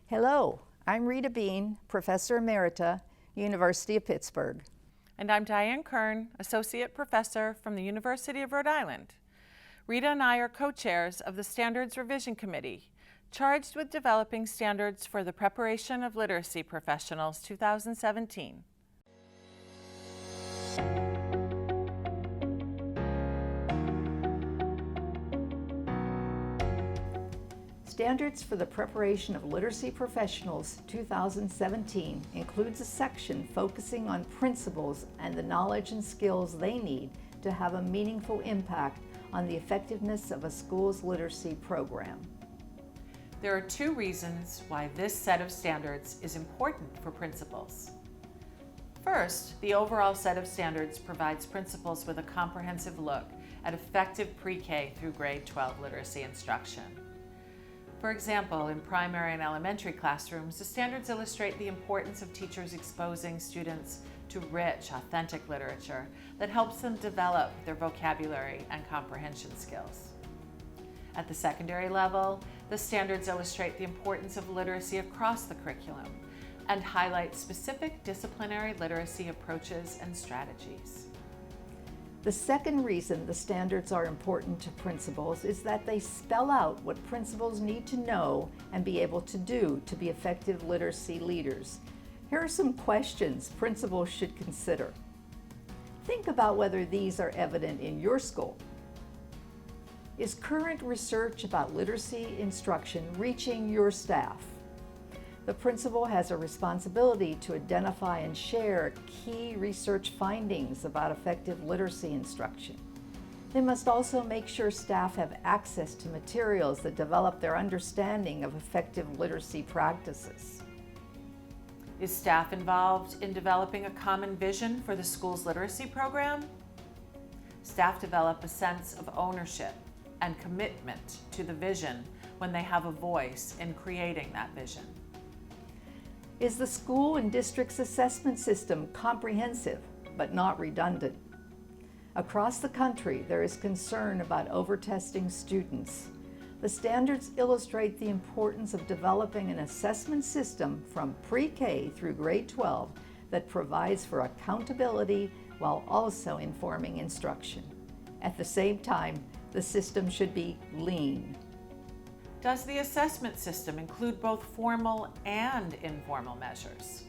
Hello, I'm Rita Bean, Professor Emerita, University of Pittsburgh. And I'm Diane Kern, Associate Professor from the University of Rhode Island. Rita and I are co-chairs of the Standards Revision Committee, charged with developing standards for the preparation of literacy professionals 2017. Standards for the Preparation of Literacy Professionals 2017 includes a section focusing on principals and the knowledge and skills they need to have a meaningful impact on the effectiveness of a school's literacy program. There are two reasons why this set of standards is important for principals. First, the overall set of standards provides principals with a comprehensive look at effective pre-K through grade 12 literacy instruction. For example, in primary and elementary classrooms, the standards illustrate the importance of teachers exposing students to rich, authentic literature that helps them develop their vocabulary and comprehension skills. At the secondary level, the standards illustrate the importance of literacy across the curriculum and highlight specific disciplinary literacy approaches and strategies. The second reason the standards are important to principals is that they spell out what principals need to know and be able to do to be effective literacy leaders. Here are some questions principals should consider. Think about whether these are evident in your school. Is current research about literacy instruction reaching your staff? The principal has a responsibility to identify and share key research findings about effective literacy instruction. They must also make sure staff have access to materials that develop their understanding of effective literacy practices. Is staff involved in developing a common vision for the school's literacy program? Staff develop a sense of ownership and commitment to the vision when they have a voice in creating that vision. Is the school and district's assessment system comprehensive but not redundant? Across the country, there is concern about over-testing students. The standards illustrate the importance of developing an assessment system from pre-K through grade 12 that provides for accountability while also informing instruction. At the same time, the system should be lean. Does the assessment system include both formal and informal measures?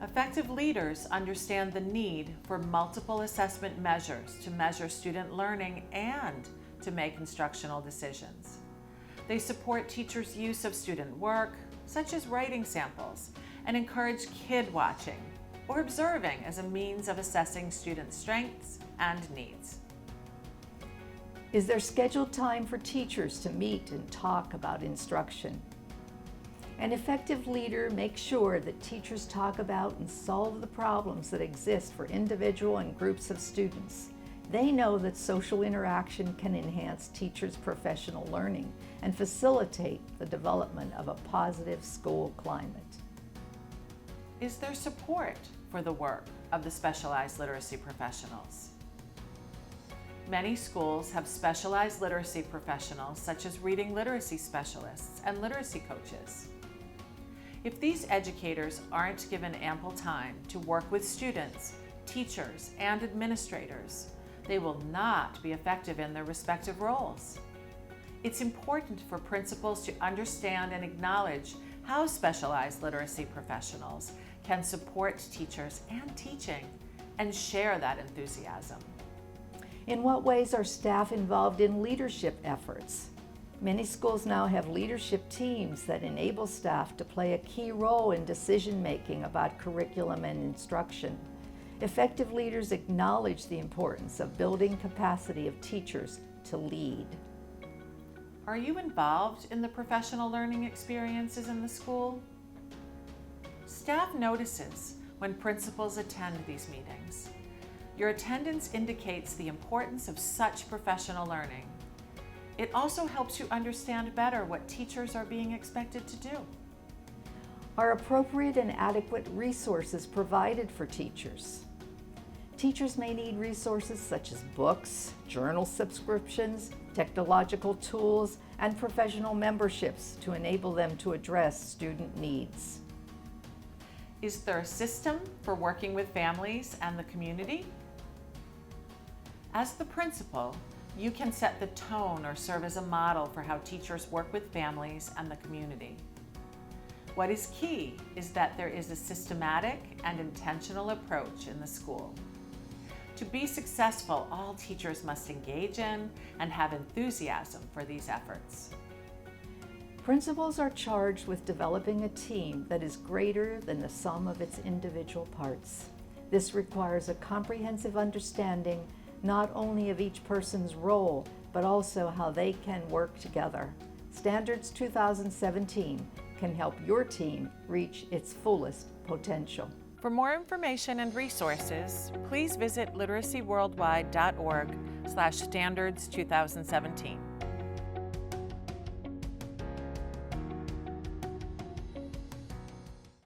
Effective leaders understand the need for multiple assessment measures to measure student learning and to make instructional decisions. They support teachers' use of student work, such as writing samples, and encourage kid watching or observing as a means of assessing student strengths and needs. Is there scheduled time for teachers to meet and talk about instruction? An effective leader makes sure that teachers talk about and solve the problems that exist for individual and groups of students. They know that social interaction can enhance teachers' professional learning and facilitate the development of a positive school climate. Is there support for the work of the specialized literacy professionals? Many schools have specialized literacy professionals such as reading literacy specialists and literacy coaches. If these educators aren't given ample time to work with students, teachers, and administrators, they will not be effective in their respective roles. It's important for principals to understand and acknowledge how specialized literacy professionals can support teachers and teaching and share that enthusiasm. In what ways are staff involved in leadership efforts? Many schools now have leadership teams that enable staff to play a key role in decision-making about curriculum and instruction. Effective leaders acknowledge the importance of building capacity of teachers to lead. Are you involved in the professional learning experiences in the school? Staff notices when principals attend these meetings. Your attendance indicates the importance of such professional learning. It also helps you understand better what teachers are being expected to do. Are appropriate and adequate resources provided for teachers? Teachers may need resources such as books, journal subscriptions, technological tools, and professional memberships to enable them to address student needs. Is there a system for working with families and the community? As the principal, you can set the tone or serve as a model for how teachers work with families and the community. What is key is that there is a systematic and intentional approach in the school. To be successful, all teachers must engage in and have enthusiasm for these efforts. Principals are charged with developing a team that is greater than the sum of its individual parts. This requires a comprehensive understanding not only of each person's role, but also how they can work together. Standards 2017 can help your team reach its fullest potential. For more information and resources, please visit literacyworldwide.org/standards2017.